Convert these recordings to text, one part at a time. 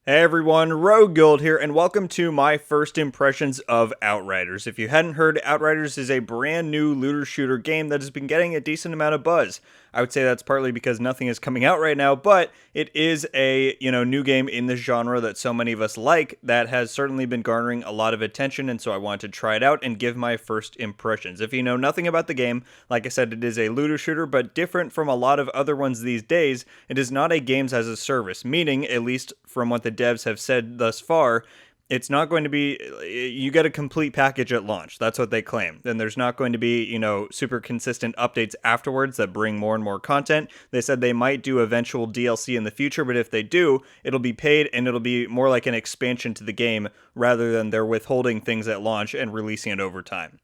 Hey everyone, RogueGold here, and welcome to my first impressions of Outriders. If you hadn't heard, Outriders is a brand new looter shooter game that has been getting a decent amount of buzz. I would say that's partly because nothing is coming out right now, but it is a, new game in the genre that so many of us like that has certainly been garnering a lot of attention, and so I wanted to try it out and give my first impressions. If you know nothing about the game, like I said, it is a looter shooter, but different from a lot of other ones these days, it is not a games as a service, meaning, at least from what the devs have said thus far, it's not going to be, you get a complete package at launch. That's what they claim. Then there's not going to be, super consistent updates afterwards that bring more and more content. They said they might do eventual DLC in the future, but if they do, it'll be paid and it'll be more like an expansion to the game rather than they're withholding things at launch and releasing it over time.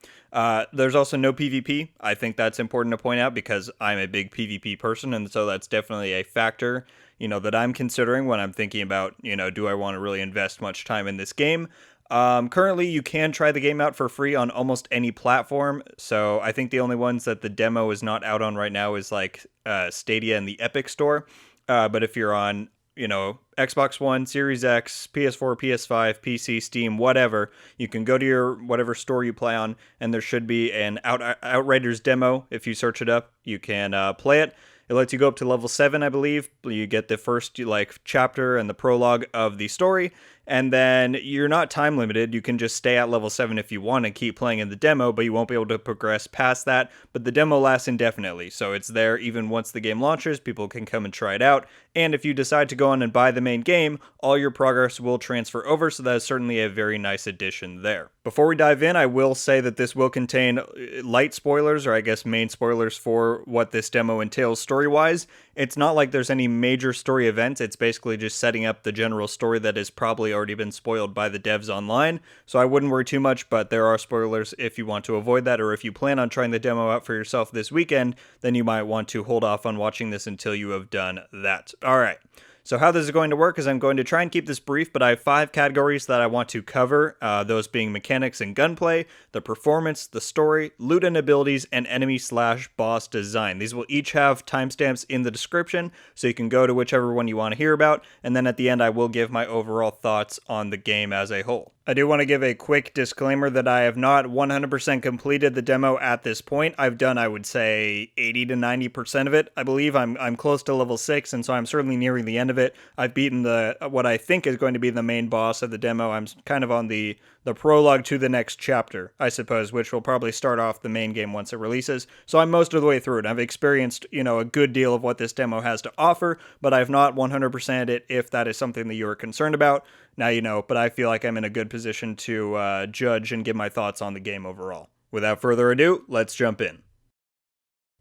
There's also no PvP. I think that's important to point out because I'm a big PvP person, and so that's definitely a factor that I'm considering when I'm thinking about, do I want to really invest much time in this game? Currently, you can try the game out for free on almost any platform. So I think the only ones that the demo is not out on right now is like Stadia and the Epic Store. But if you're on, Xbox One, Series X, PS4, PS5, PC, Steam, whatever, you can go to your whatever store you play on, and there should be an Outriders demo. If you search it up, you can play it. It lets you go up to level 7, I believe. You get the first chapter and the prologue of the story, and then you're not time limited. You can just stay at level 7 if you want and keep playing in the demo, but you won't be able to progress past that. But the demo lasts indefinitely, so it's there even once the game launches. People can come and try it out, and if you decide to go on and buy the main game, all your progress will transfer over, so that is certainly a very nice addition there. Before we dive in, I will say that this will contain light spoilers, or I guess main spoilers for what this demo entails story-wise. It's not like there's any major story events. It's basically just setting up the general story that has probably already been spoiled by the devs online. So I wouldn't worry too much, but there are spoilers if you want to avoid that, or if you plan on trying the demo out for yourself this weekend, then you might want to hold off on watching this until you have done that. All right. So how this is going to work is I'm going to try and keep this brief, but I have 5 categories that I want to cover, those being mechanics and gunplay, the performance, the story, loot and abilities, and enemy/boss design. These will each have timestamps in the description, so you can go to whichever one you want to hear about, and then at the end I will give my overall thoughts on the game as a whole. I do want to give a quick disclaimer that I have not 100% completed the demo at this point. I've done, I would say, 80 to 90% of it. I believe I'm close to level 6, and so I'm certainly nearing the end of it. I've beaten what I think is going to be the main boss of the demo. I'm kind of on the prologue to the next chapter, I suppose, which will probably start off the main game once it releases. So I'm most of the way through it. I've experienced, a good deal of what this demo has to offer, but I've not 100%ed it if that is something that you're concerned about. Now you know, but I feel like I'm in a good position to judge and give my thoughts on the game overall. Without further ado, let's jump in.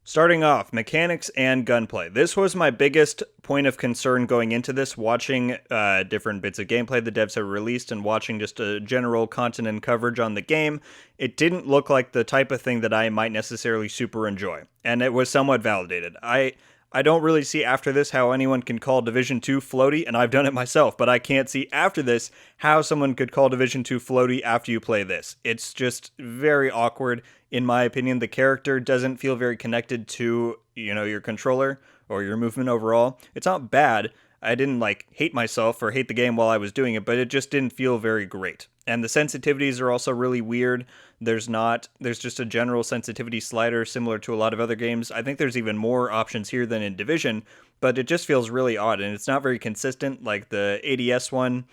Starting off, mechanics and gunplay. This was my biggest point of concern going into this, watching different bits of gameplay the devs have released and watching just a general content and coverage on the game. It didn't look like the type of thing that I might necessarily super enjoy, and it was somewhat validated. I don't really see after this how anyone can call Division 2 floaty, and I've done it myself, but I can't see after this how someone could call Division 2 floaty after you play this. It's just very awkward, in my opinion. The character doesn't feel very connected to, your controller or your movement overall. It's not bad. I didn't hate myself or hate the game while I was doing it, but it just didn't feel very great. And the sensitivities are also really weird. There's just a general sensitivity slider similar to a lot of other games. I think there's even more options here than in Division, but it just feels really odd, and it's not very consistent. Like the ADS one,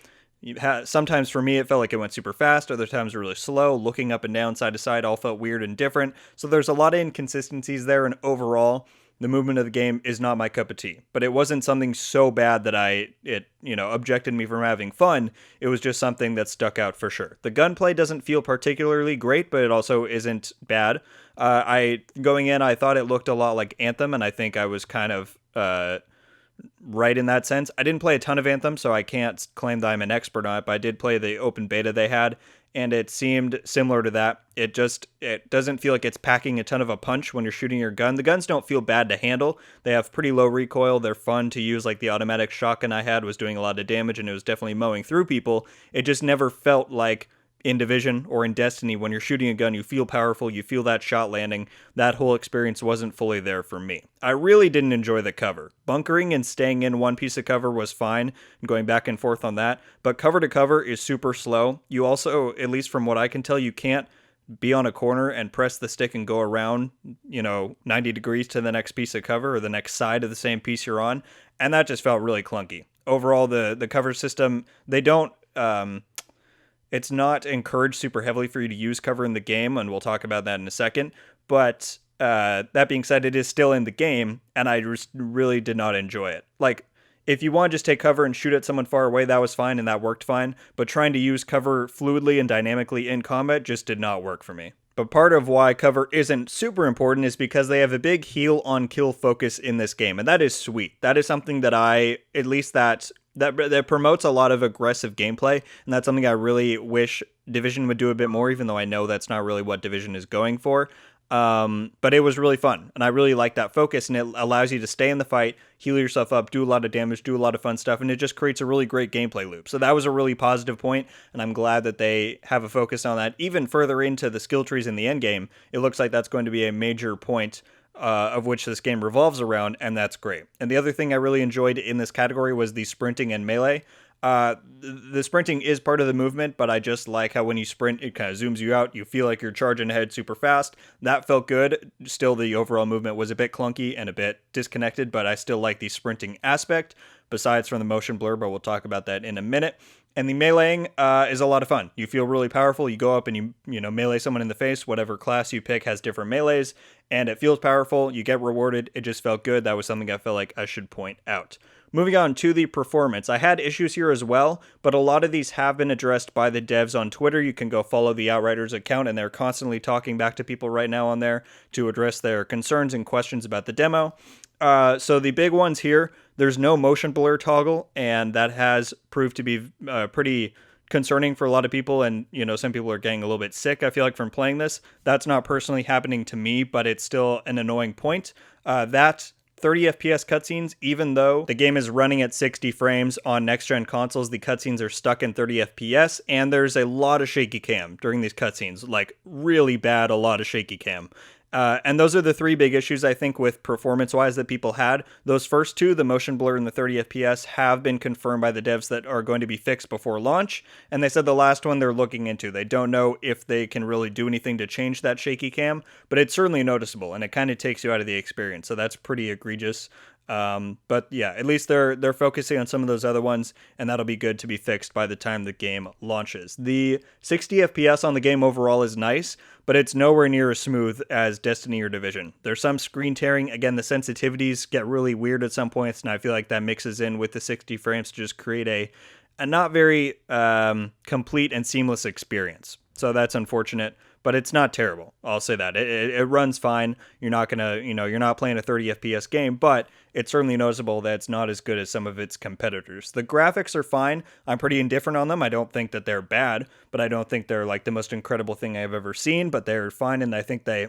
sometimes for me it felt like it went super fast, other times really slow. Looking up and down, side to side, all felt weird and different. So there's a lot of inconsistencies there, and overall, the movement of the game is not my cup of tea. But it wasn't something so bad that it objected me from having fun. It was just something that stuck out for sure. The gunplay doesn't feel particularly great, but it also isn't bad. Going in, I thought it looked a lot like Anthem, and I think I was kind of right in that sense. I didn't play a ton of Anthem, so I can't claim that I'm an expert on it, but I did play the open beta they had, and it seemed similar to that. It doesn't feel like it's packing a ton of a punch when you're shooting your gun. The guns don't feel bad to handle. They have pretty low recoil. They're fun to use. Like the automatic shotgun I had was doing a lot of damage, and it was definitely mowing through people. It just never felt like in Division or in Destiny, when you're shooting a gun, you feel powerful, you feel that shot landing. That whole experience wasn't fully there for me. I really didn't enjoy the cover. Bunkering and staying in one piece of cover was fine, and going back and forth on that, but cover to cover is super slow. You also, at least from what I can tell, you can't be on a corner and press the stick and go around, 90 degrees to the next piece of cover or the next side of the same piece you're on. And that just felt really clunky. Overall, the cover system, they don't, it's not encouraged super heavily for you to use cover in the game, and we'll talk about that in a second. But that being said, it is still in the game, and I just really did not enjoy it. Like, if you want to just take cover and shoot at someone far away, that was fine and that worked fine. But trying to use cover fluidly and dynamically in combat just did not work for me. But part of why cover isn't super important is because they have a big heal on kill focus in this game. And that is sweet. That is something that that promotes a lot of aggressive gameplay. And that's something I really wish Division would do a bit more, even though I know that's not really what Division is going for. But it was really fun, and I really like that focus, and it allows you to stay in the fight, heal yourself up, do a lot of damage, do a lot of fun stuff, and it just creates a really great gameplay loop. So that was a really positive point, and I'm glad that they have a focus on that. Even further into the skill trees in the end game, it looks like that's going to be a major point of which this game revolves around, and that's great. And the other thing I really enjoyed in this category was the sprinting and melee. The sprinting is part of the movement, but I just like how when you sprint, it kind of zooms you out. You feel like you're charging ahead super fast. That felt good. Still, the overall movement was a bit clunky and a bit disconnected, but I still like the sprinting aspect, besides from the motion blur, but we'll talk about that in a minute. And the meleeing is a lot of fun. You feel really powerful. You go up and you melee someone in the face. Whatever class you pick has different melees, and it feels powerful. You get rewarded. It just felt good. That was something I felt like I should point out. Moving on to the performance. I had issues here as well, but a lot of these have been addressed by the devs on Twitter. You can go follow the Outriders account, and they're constantly talking back to people right now on there to address their concerns and questions about the demo. So the big ones here, there's no motion blur toggle, and that has proved to be pretty concerning for a lot of people, and some people are getting a little bit sick, I feel like, from playing this. That's not personally happening to me, but it's still an annoying point. That 30 FPS cutscenes, even though the game is running at 60 frames on next-gen consoles, the cutscenes are stuck in 30 FPS, and there's a lot of shaky cam during these cutscenes, like really bad, a lot of shaky cam. And those are the three big issues, I think, with performance-wise that people had. Those first two, the motion blur and the 30 FPS, have been confirmed by the devs that are going to be fixed before launch. And they said the last one they're looking into. They don't know if they can really do anything to change that shaky cam, but it's certainly noticeable, and it kind of takes you out of the experience. So that's pretty egregious. But yeah, at least they're focusing on some of those other ones, and that'll be good to be fixed by the time the game launches. The 60 FPS on the game overall is nice, but it's nowhere near as smooth as Destiny or Division. There's some screen tearing. Again, the sensitivities get really weird at some points, and I feel like that mixes in with the 60 frames to just create a not very complete and seamless experience. So that's unfortunate, but it's not terrible. I'll say that. It runs fine. You're not you're not playing a 30 FPS game, but it's certainly noticeable that it's not as good as some of its competitors. The graphics are fine. I'm pretty indifferent on them. I don't think that they're bad, but I don't think they're like the most incredible thing I've ever seen, but they're fine, and I think they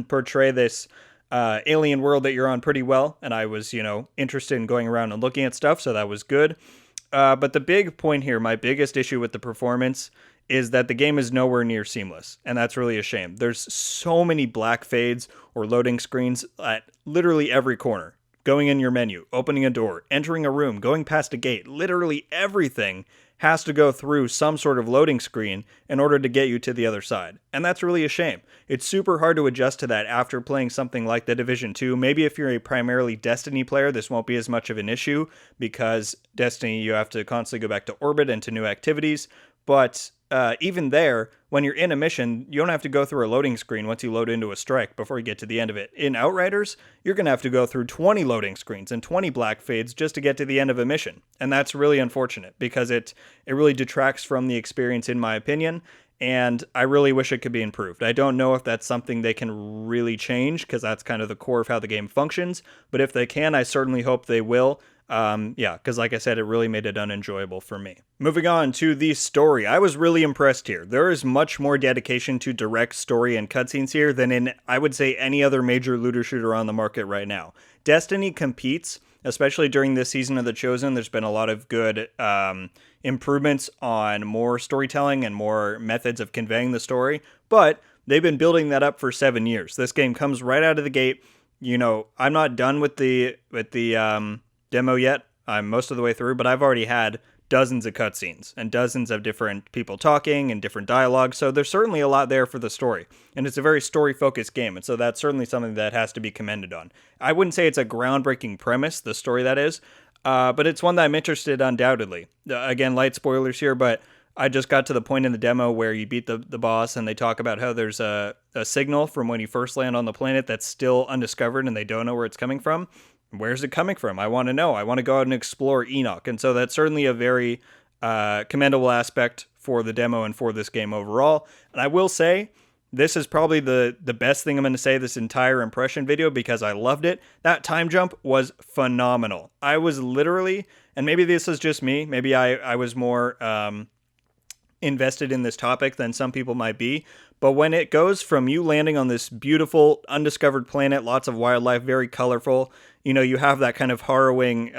portray this alien world that you're on pretty well, and I was, interested in going around and looking at stuff, so that was good. But the big point here, my biggest issue with the performance, is that the game is nowhere near seamless, and that's really a shame. There's so many black fades or loading screens at literally every corner. Going in your menu, opening a door, entering a room, going past a gate, literally everything has to go through some sort of loading screen in order to get you to the other side. And that's really a shame. It's super hard to adjust to that after playing something like The Division 2. Maybe if you're a primarily Destiny player, this won't be as much of an issue, because Destiny, you have to constantly go back to orbit and to new activities. But even there, when you're in a mission, you don't have to go through a loading screen once you load into a strike before you get to the end of it. In Outriders, you're going to have to go through 20 loading screens and 20 black fades just to get to the end of a mission. And that's really unfortunate, because it really detracts from the experience, in my opinion, and I really wish it could be improved. I don't know if that's something they can really change, because that's kind of the core of how the game functions, but if they can, I certainly hope they will. Because like I said, it really made it unenjoyable for me. Moving on to the story. I was really impressed here. There is much more dedication to direct story and cutscenes here than in, I would say, any other major looter shooter on the market right now. Destiny competes especially during this season of The Chosen. There's been a lot of good improvements on more storytelling and more methods of conveying the story, but they've been building that up for 7 years. This game comes right out of the gate. I'm not done with the demo yet. I'm most of the way through, but I've already had dozens of cutscenes and dozens of different people talking and different dialogue. So there's certainly a lot there for the story. And it's a very story-focused game. And so that's certainly something that has to be commended on. I wouldn't say it's a groundbreaking premise, the story that is, but it's one that I'm interested undoubtedly. Again, light spoilers here, but I just got to the point in the demo where you beat the boss and they talk about how there's a signal from when you first land on the planet that's still undiscovered and they don't know where it's coming from. Where's it coming from? I want to know. I want to go out and explore Enoch. And so that's certainly a very commendable aspect for the demo and for this game overall. And I will say, this is probably the best thing I'm going to say this entire impression video because I loved it. That time jump was phenomenal. I was literally, and maybe this is just me, maybe I was more invested in this topic than some people might be, but when it goes from you landing on this beautiful undiscovered planet, lots of wildlife, very colorful, you have that kind of harrowing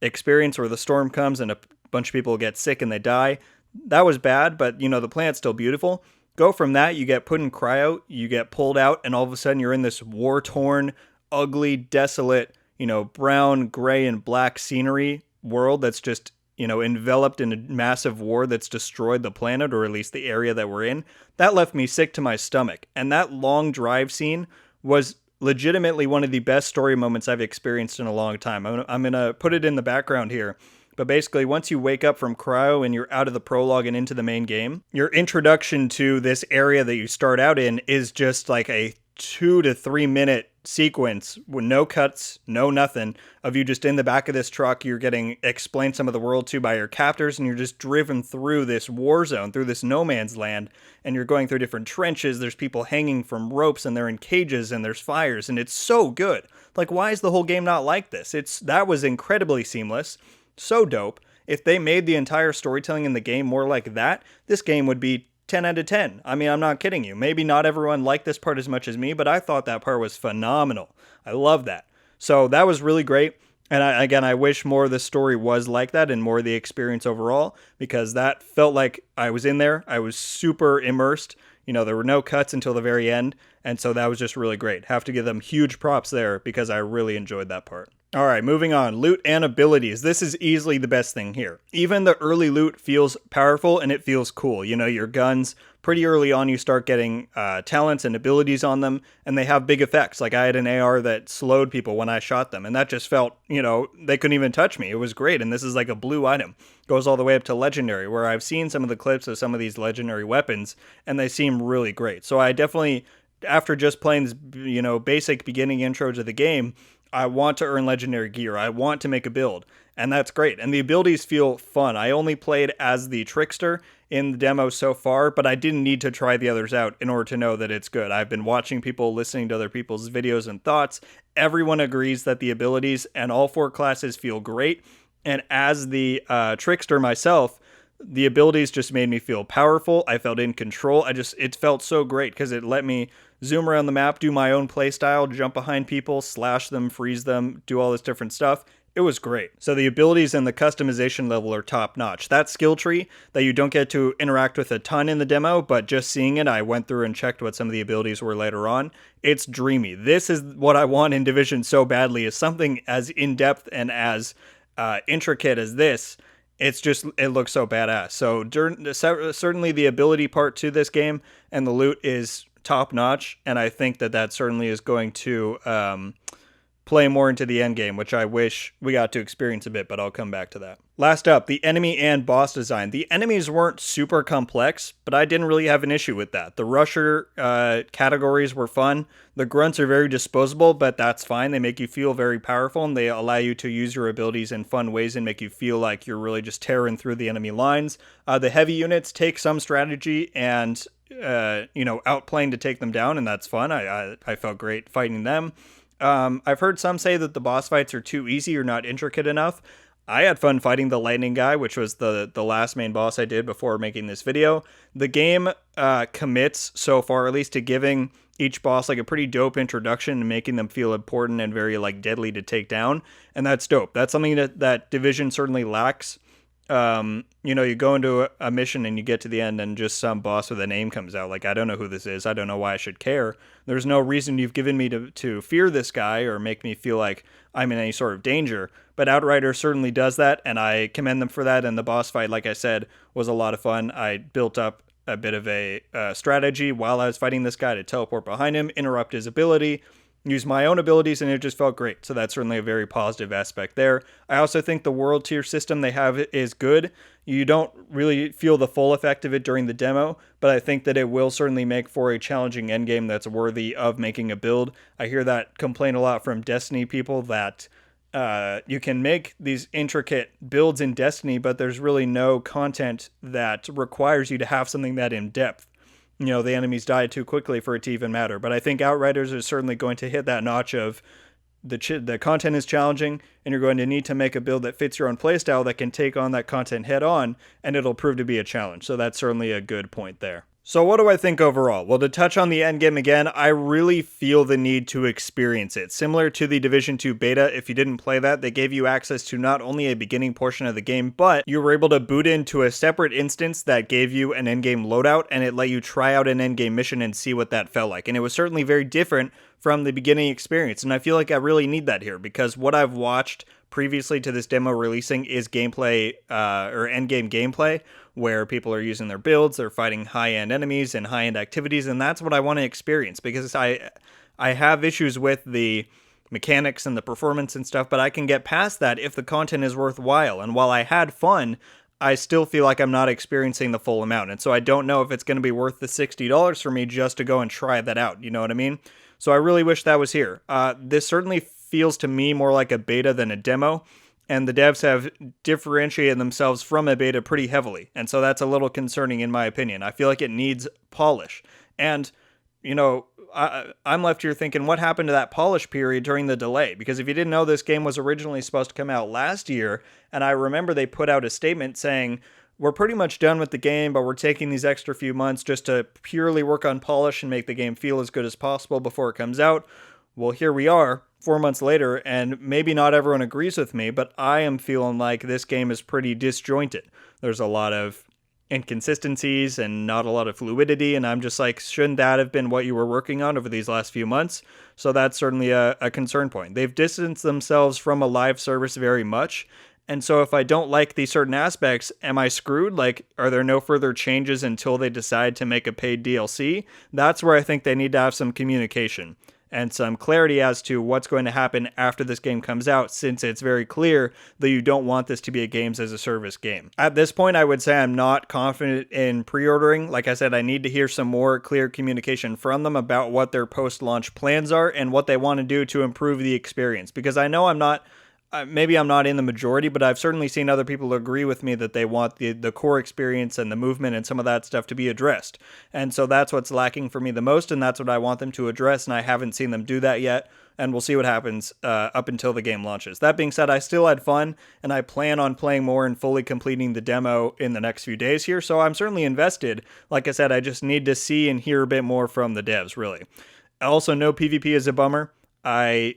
experience where the storm comes and a bunch of people get sick and they die. That was bad, but the planet's still beautiful. Go from that, you get put in cryo, you get pulled out, and all of a sudden you're in this war-torn, ugly, desolate, brown, gray, and black scenery world that's just enveloped in a massive war that's destroyed the planet, or at least the area that we're in. That left me sick to my stomach. And that long drive scene was legitimately one of the best story moments I've experienced in a long time. I'm going to put it in the background here. But basically, once you wake up from cryo and you're out of the prologue and into the main game, your introduction to this area that you start out in is just like a 2 to 3 minute sequence with no cuts, no nothing, of you just in the back of this truck. You're getting explained some of the world to by your captors, and you're just driven through this war zone, through this no man's land, and you're going through different trenches. There's people hanging from ropes, and they're in cages, and there's fires, and it's so good. Like, why is the whole game not like this? That was incredibly seamless, so dope. If they made the entire storytelling in the game more like that, this game would be 10 out of 10. I mean, I'm not kidding you. Maybe not everyone liked this part as much as me, but I thought that part was phenomenal. I love that. So that was really great. And I wish more of the story was like that and more of the experience overall, because that felt like I was in there. I was super immersed. There were no cuts until the very end. And so that was just really great. Have to give them huge props there because I really enjoyed that part. All right, moving on. Loot and abilities. This is easily the best thing here. Even the early loot feels powerful and it feels cool. Your guns, pretty early on you start getting talents and abilities on them, and they have big effects. Like I had an AR that slowed people when I shot them, and that just felt, they couldn't even touch me. It was great, and this is like a blue item. Goes all the way up to legendary, where I've seen some of the clips of some of these legendary weapons, and they seem really great. So I definitely, after just playing this, basic beginning intro to the game, I want to earn legendary gear. I want to make a build, and that's great. And the abilities feel fun. I only played as the Trickster in the demo so far, but I didn't need to try the others out in order to know that it's good. I've been watching people, listening to other people's videos and thoughts. Everyone agrees that the abilities and all 4 classes feel great. And as the Trickster myself, the abilities just made me feel powerful. I felt in control. It felt so great because it let me zoom around the map, do my own playstyle, jump behind people, slash them, freeze them, do all this different stuff. It was great. So the abilities and the customization level are top notch. That skill tree that you don't get to interact with a ton in the demo, but just seeing it, I went through and checked what some of the abilities were later on. It's dreamy. This is what I want in Division so badly, is something as in-depth and as intricate as this. It looks so badass. So certainly the ability part to this game and the loot is top notch, and I think that certainly is going to play more into the end game, which I wish we got to experience a bit, but I'll come back to that. Last up, the enemy and boss design. The enemies weren't super complex, but I didn't really have an issue with that. The rusher categories were fun. The grunts are very disposable, but that's fine. They make you feel very powerful, and they allow you to use your abilities in fun ways and make you feel like you're really just tearing through the enemy lines. The heavy units take some strategy and outplaying to take them down, and that's fun. I felt great fighting them. I've heard some say that the boss fights are too easy or not intricate enough. I had fun fighting the lightning guy, which was the last main boss I did before making this video. The game commits so far, at least, to giving each boss like a pretty dope introduction and making them feel important and very like deadly to take down, and that's dope. That's something that Division certainly lacks. You go into a mission and you get to the end and just some boss with a name comes out. Like, I don't know who this is. I don't know why I should care. There's no reason you've given me to fear this guy or make me feel like I'm in any sort of danger. But Outriders certainly does that, and I commend them for that. And the boss fight, like I said, was a lot of fun. I built up a bit of a strategy while I was fighting this guy to teleport behind him, interrupt his ability, use my own abilities, and it just felt great. So that's certainly a very positive aspect there. I also think the world tier system they have is good. You don't really feel the full effect of it during the demo, but I think that it will certainly make for a challenging endgame that's worthy of making a build. I hear that complaint a lot from Destiny people that you can make these intricate builds in Destiny, but there's really no content that requires you to have something that in depth. The enemies die too quickly for it to even matter. But I think Outriders is certainly going to hit that notch of the content is challenging, and you're going to need to make a build that fits your own playstyle that can take on that content head on, and it'll prove to be a challenge. So that's certainly a good point there. So what do I think overall? Well, to touch on the endgame again, I really feel the need to experience it. Similar to the Division 2 beta, if you didn't play that, they gave you access to not only a beginning portion of the game, but you were able to boot into a separate instance that gave you an endgame loadout, and it let you try out an endgame mission and see what that felt like. And it was certainly very different from the beginning experience, and I feel like I really need that here, because what I've watched previously to this demo releasing is gameplay, or endgame gameplay, where people are using their builds, they're fighting high-end enemies and high-end activities, and that's what I want to experience, because I have issues with the mechanics and the performance and stuff, but I can get past that if the content is worthwhile, and while I had fun, I still feel like I'm not experiencing the full amount, and so I don't know if it's going to be worth the $60 for me just to go and try that out, you know what I mean? So I really wish that was here. This certainly feels to me more like a beta than a demo, and the devs have differentiated themselves from a beta pretty heavily, and so that's a little concerning in my opinion. I feel like it needs polish, and I'm left here thinking, what happened to that polish period during the delay? Because if you didn't know, this game was originally supposed to come out last year, and I remember they put out a statement saying, we're pretty much done with the game, but we're taking these extra few months just to purely work on polish and make the game feel as good as possible before it comes out. Well, here we are, 4 months later, and maybe not everyone agrees with me, but I am feeling like this game is pretty disjointed. There's a lot of inconsistencies and not a lot of fluidity, and I'm just like, shouldn't that have been what you were working on over these last few months? So that's certainly a concern point. They've distanced themselves from a live service very much, and so if I don't like these certain aspects, am I screwed? Like, are there no further changes until they decide to make a paid DLC? That's where I think they need to have some communication and some clarity as to what's going to happen after this game comes out, since it's very clear that you don't want this to be a games as a service game. At this point, I would say I'm not confident in pre-ordering. Like I said, I need to hear some more clear communication from them about what their post-launch plans are and what they want to do to improve the experience, because I know I'm not maybe I'm not in the majority, but I've certainly seen other people agree with me that they want the core experience and the movement and some of that stuff to be addressed. And so that's what's lacking for me the most, and that's what I want them to address, and I haven't seen them do that yet, and we'll see what happens up until the game launches. That being said, I still had fun, and I plan on playing more and fully completing the demo in the next few days here, so I'm certainly invested. Like I said, I just need to see and hear a bit more from the devs, really. Also, no PvP is a bummer. I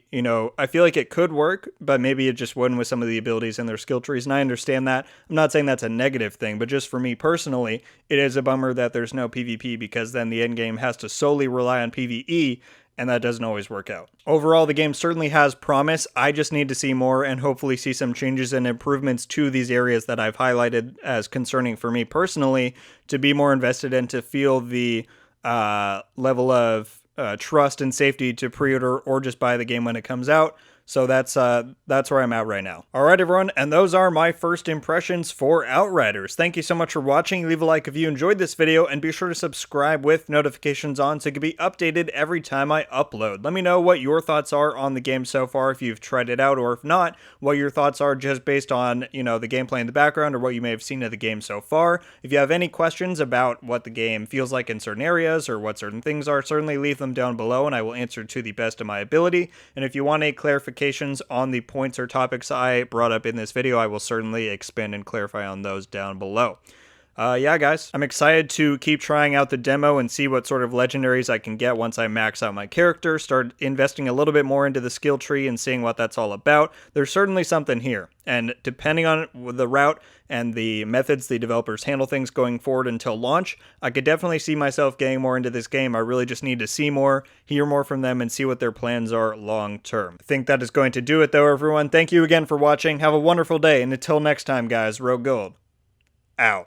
feel like it could work, but maybe it just wouldn't with some of the abilities and their skill trees, and I understand that. I'm not saying that's a negative thing, but just for me personally, it is a bummer that there's no PvP, because then the end game has to solely rely on PvE, and that doesn't always work out. Overall, the game certainly has promise. I just need to see more and hopefully see some changes and improvements to these areas that I've highlighted as concerning for me personally, to be more invested and to feel the level of trust and safety to pre-order or just buy the game when it comes out. So that's where I'm at right now. All right, everyone, and those are my first impressions for Outriders. Thank you so much for watching. Leave a like if you enjoyed this video, and be sure to subscribe with notifications on so you can be updated every time I upload. Let me know what your thoughts are on the game so far, if you've tried it out, or if not, what your thoughts are just based on, the gameplay in the background or what you may have seen of the game so far. If you have any questions about what the game feels like in certain areas or what certain things are, certainly leave them down below and I will answer to the best of my ability. And if you want a clarification clarifications on the points or topics I brought up in this video, I will certainly expand and clarify on those down below. Yeah, guys, I'm excited to keep trying out the demo and see what sort of legendaries I can get once I max out my character, start investing a little bit more into the skill tree and seeing what that's all about. There's certainly something here, and depending on the route and the methods the developers handle things going forward until launch, I could definitely see myself getting more into this game. I really just need to see more, hear more from them, and see what their plans are long term. I think that is going to do it though, everyone. Thank you again for watching. Have a wonderful day, and until next time, guys, RogueGold out.